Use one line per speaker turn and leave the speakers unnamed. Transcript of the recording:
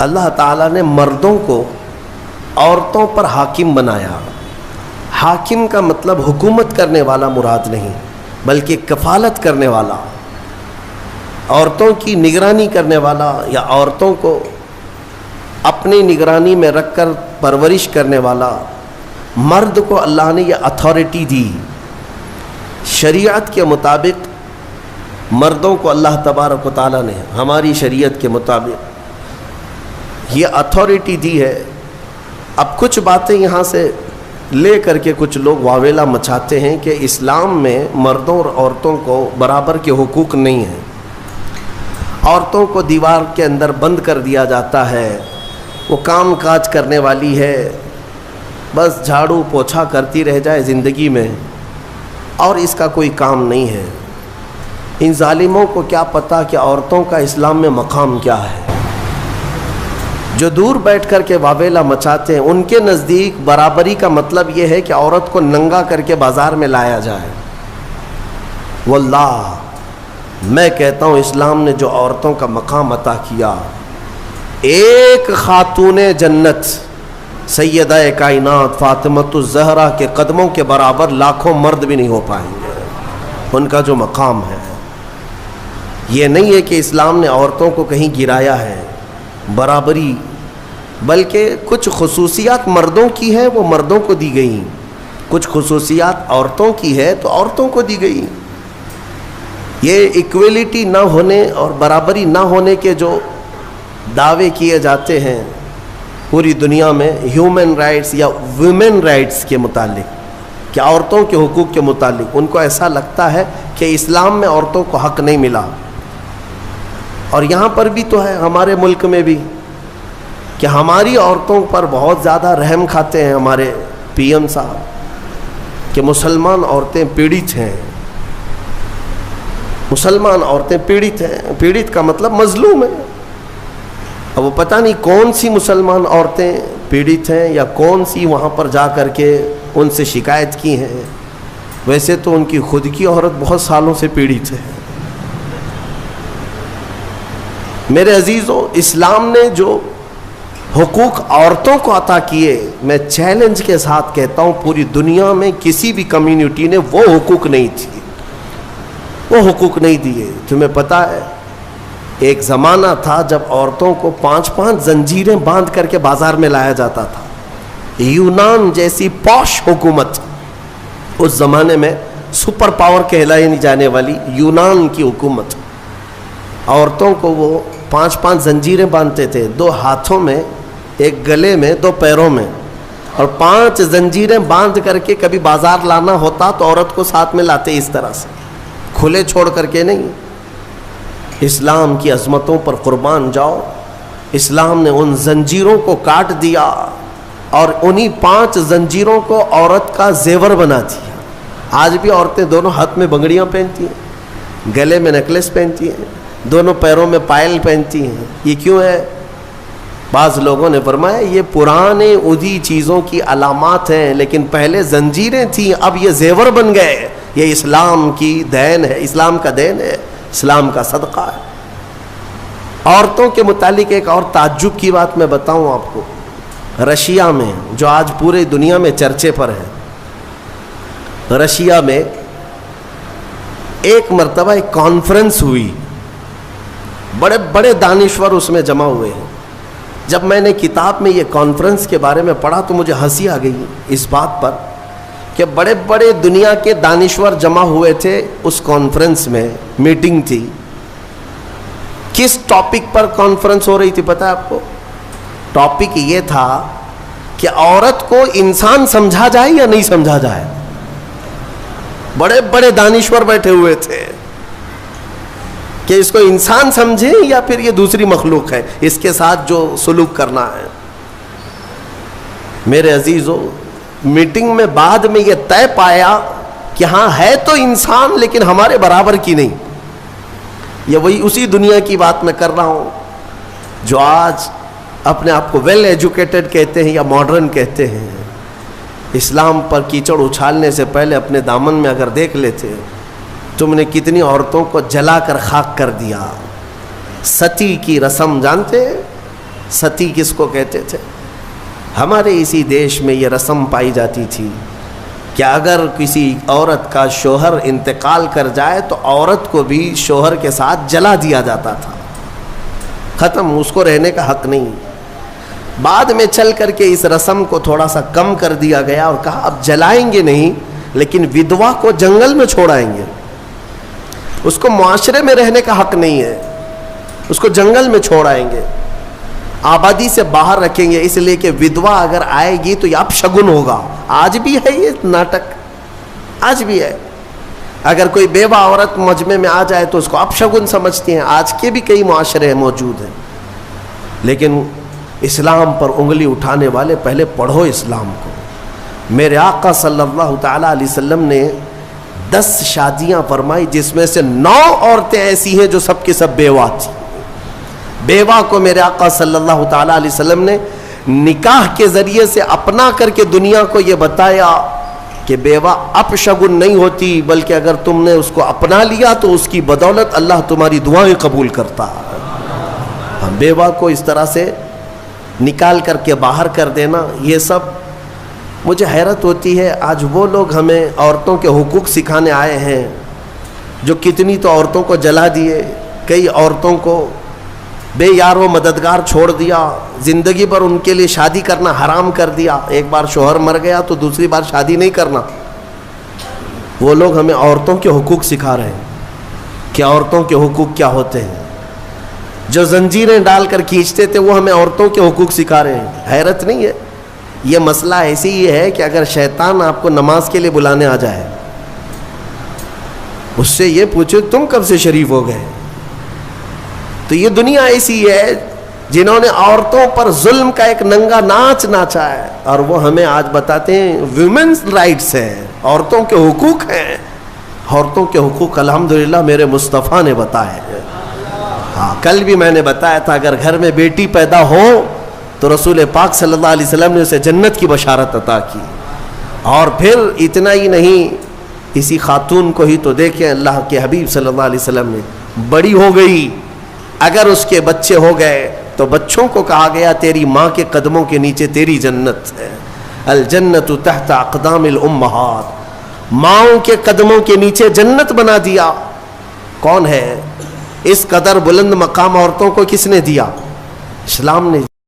اللہ تعالیٰ نے مردوں کو عورتوں پر حاکم بنایا۔ حاکم کا مطلب حکومت کرنے والا مراد نہیں، بلکہ کفالت کرنے والا، عورتوں کی نگرانی کرنے والا، یا عورتوں کو اپنی نگرانی میں رکھ کر پرورش کرنے والا۔ مرد کو اللہ نے یہ اتھارٹی دی۔ شریعت کے مطابق مردوں کو اللہ تبارک و تعالیٰ نے ہماری شریعت کے مطابق یہ اتھارٹی دی ہے۔ اب کچھ باتیں یہاں سے لے کر کے کچھ لوگ واویلا مچاتے ہیں کہ اسلام میں مردوں اور عورتوں کو برابر کے حقوق نہیں ہیں، عورتوں کو دیوار کے اندر بند کر دیا جاتا ہے، وہ کام کاج کرنے والی ہے، بس جھاڑو پوچھا کرتی رہ جائے زندگی میں، اور اس کا کوئی کام نہیں ہے۔ ان ظالموں کو کیا پتہ کہ عورتوں کا اسلام میں مقام کیا ہے۔ جو دور بیٹھ کر کے واویلا مچاتے ہیں، ان کے نزدیک برابری کا مطلب یہ ہے کہ عورت کو ننگا کر کے بازار میں لایا جائے۔ واللہ میں کہتا ہوں اسلام نے جو عورتوں کا مقام عطا کیا، ایک خاتون جنت سیدہ کائنات فاطمۃ الزہرا کے قدموں کے برابر لاکھوں مرد بھی نہیں ہو پائیں گے۔ ان کا جو مقام ہے، یہ نہیں ہے کہ اسلام نے عورتوں کو کہیں گرایا ہے، برابری، بلکہ کچھ خصوصیات مردوں کی ہے وہ مردوں کو دی گئی، کچھ خصوصیات عورتوں کی ہے تو عورتوں کو دی گئی۔ یہ ایکویلٹی نہ ہونے اور برابری نہ ہونے کے جو دعوے کیے جاتے ہیں پوری دنیا میں ہیومن رائٹس یا ویمن رائٹس کے متعلق، کہ عورتوں کے حقوق کے متعلق، ان کو ایسا لگتا ہے کہ اسلام میں عورتوں کو حق نہیں ملا۔ اور یہاں پر بھی تو ہے، ہمارے ملک میں بھی، کہ ہماری عورتوں پر بہت زیادہ رحم کھاتے ہیں ہمارے پی ایم صاحب، کہ مسلمان عورتیں پیڑت ہیں، مسلمان عورتیں پیڑت ہیں۔ پیڑت کا مطلب مظلوم ہے۔ اب وہ پتہ نہیں کون سی مسلمان عورتیں پیڑت ہیں یا کون سی وہاں پر جا کر کے ان سے شکایت کی ہیں۔ ویسے تو ان کی خود کی عورت بہت سالوں سے پیڑت ہے۔ میرے عزیزو، اسلام نے جو حقوق عورتوں کو عطا کیے، میں چیلنج کے ساتھ کہتا ہوں پوری دنیا میں کسی بھی کمیونٹی نے وہ حقوق نہیں تھی، وہ حقوق نہیں دیے۔ تمہیں پتہ ہے ایک زمانہ تھا جب عورتوں کو 5 زنجیریں باندھ کر کے بازار میں لایا جاتا تھا۔ یونان جیسی پوش حکومت، اس زمانے میں سپر پاور کہلائی نہیں جانے والی یونان کی حکومت، عورتوں کو وہ 5 زنجیریں باندھتے تھے، 2 ہاتھوں میں، 1 گلے میں، 2 پیروں میں، اور 5 زنجیریں باندھ کر کے کبھی بازار لانا ہوتا تو عورت کو ساتھ میں لاتے، اس طرح سے کھلے چھوڑ کر کے نہیں۔ اسلام کی عظمتوں پر قربان جاؤ، اسلام نے ان زنجیروں کو کاٹ دیا اور انہی 5 زنجیروں کو عورت کا زیور بنا دیا۔ آج بھی عورتیں دونوں ہاتھ میں بنگڑیاں پہنتی ہیں، گلے میں نیکلس پہنتی ہیں، دونوں پیروں میں پائل پہنتی ہیں۔ یہ کیوں ہے؟ بعض لوگوں نے فرمایا یہ پرانے ادھی چیزوں کی علامات ہیں، لیکن پہلے زنجیریں تھیں، اب یہ زیور بن گئے۔ یہ اسلام کی دین ہے، اسلام کا دین ہے، اسلام کا صدقہ ہے۔ عورتوں کے متعلق ایک اور تعجب کی بات میں بتاؤں آپ کو۔ رشیا میں، جو آج پورے دنیا میں چرچے پر ہے، رشیا میں ایک مرتبہ ایک کانفرنس ہوئی، بڑے بڑے دانشور اس میں جمع ہوئے ہیں۔ جب میں نے کتاب میں یہ کانفرنس کے بارے میں پڑھا تو مجھے ہنسی آ گئی اس بات پر کہ بڑے بڑے دنیا کے دانشور جمع ہوئے تھے اس کانفرنس میں، میٹنگ تھی۔ کس ٹاپک پر کانفرنس ہو رہی تھی پتہ ہے آپ کو؟ ٹاپک یہ تھا کہ عورت کو انسان سمجھا جائے یا نہیں سمجھا جائے۔ بڑے بڑے دانشور بیٹھے ہوئے تھے کہ اس کو انسان سمجھیں یا پھر یہ دوسری مخلوق ہے، اس کے ساتھ جو سلوک کرنا ہے۔ میرے عزیزو، میٹنگ میں بعد میں یہ طے پایا کہ ہاں ہے تو انسان لیکن ہمارے برابر کی نہیں۔ یہ وہی اسی دنیا کی بات میں کر رہا ہوں جو آج اپنے آپ کو ویل ایجوکیٹڈ کہتے ہیں یا ماڈرن کہتے ہیں۔ اسلام پر کیچڑ اچھالنے سے پہلے اپنے دامن میں اگر دیکھ لیتے، تم نے کتنی عورتوں کو جلا کر خاک کر دیا۔ ستی کی رسم جانتے؟ ستی کس کو کہتے تھے؟ ہمارے اسی دیش میں یہ رسم پائی جاتی تھی کہ اگر کسی عورت کا شوہر انتقال کر جائے تو عورت کو بھی شوہر کے ساتھ جلا دیا جاتا تھا، ختم، اس کو رہنے کا حق نہیں۔ بعد میں چل کر کے اس رسم کو تھوڑا سا کم کر دیا گیا اور کہا اب جلائیں گے نہیں، لیکن ودوا کو جنگل میں چھوڑائیں گے، اس کو معاشرے میں رہنے کا حق نہیں ہے، اس کو جنگل میں چھوڑائیں گے، آبادی سے باہر رکھیں گے، اس لیے کہ ودوا اگر آئے گی تو یہ اپشگن ہوگا۔ آج بھی ہے یہ ناٹک، آج بھی ہے۔ اگر کوئی بیوہ عورت مجمع میں آ جائے تو اس کو اپشگن سمجھتی ہیں، آج کے بھی کئی معاشرے موجود ہیں۔ لیکن اسلام پر انگلی اٹھانے والے پہلے پڑھو اسلام کو۔ میرے آقا صلی اللہ تعالیٰ علیہ وسلم نے 10 شادیاں فرمائی، جس میں سے 9 عورتیں ایسی ہیں جو سب کی سب بیوہ تھی۔ بیوہ کو میرے آقا صلی اللہ تعالیٰ علیہ وسلم نے نکاح کے ذریعے سے اپنا کر کے دنیا کو یہ بتایا کہ بیوہ اپشگن نہیں ہوتی، بلکہ اگر تم نے اس کو اپنا لیا تو اس کی بدولت اللہ تمہاری دعائیں قبول کرتا ہے۔ بیوہ کو اس طرح سے نکال کر کے باہر کر دینا، یہ سب مجھے حیرت ہوتی ہے۔ آج وہ لوگ ہمیں عورتوں کے حقوق سکھانے آئے ہیں جو کتنی تو عورتوں کو جلا دیے، کئی عورتوں کو بے یار و مددگار چھوڑ دیا، زندگی بھر ان کے لیے شادی کرنا حرام کر دیا، ایک بار شوہر مر گیا تو دوسری بار شادی نہیں کرنا۔ وہ لوگ ہمیں عورتوں کے حقوق سکھا رہے ہیں کہ عورتوں کے حقوق کیا ہوتے ہیں۔ جو زنجیریں ڈال کر کھینچتے تھے وہ ہمیں عورتوں کے حقوق سکھا رہے ہیں۔ حیرت نہیں ہے؟ یہ مسئلہ ایسی ہی ہے کہ اگر شیطان آپ کو نماز کے لیے بلانے آ جائے، اس سے یہ پوچھو تم کب سے شریف ہو گئے؟ تو یہ دنیا ایسی ہے جنہوں نے عورتوں پر ظلم کا ایک ننگا ناچ ناچا ہے، اور وہ ہمیں آج بتاتے ہیں ویمنز رائٹس ہیں، عورتوں کے حقوق ہیں۔ عورتوں کے حقوق الحمدللہ میرے مصطفیٰ نے بتائے ہیں۔ ہاں، کل بھی میں نے بتایا تھا اگر گھر میں بیٹی پیدا ہو تو رسول پاک صلی اللہ علیہ وسلم نے اسے جنت کی بشارت عطا کی۔ اور پھر اتنا ہی نہیں، اسی خاتون کو ہی تو دیکھیں، اللہ کے حبیب صلی اللہ علیہ وسلم نے، بڑی ہو گئی، اگر اس کے بچے ہو گئے تو بچوں کو کہا گیا تیری ماں کے قدموں کے نیچے تیری جنت ہے، الجنت تحت اقدام الامہات، ماؤں کے قدموں کے نیچے جنت بنا دیا۔ کون ہے؟ اس قدر بلند مقام عورتوں کو کس نے دیا؟ اسلام نے۔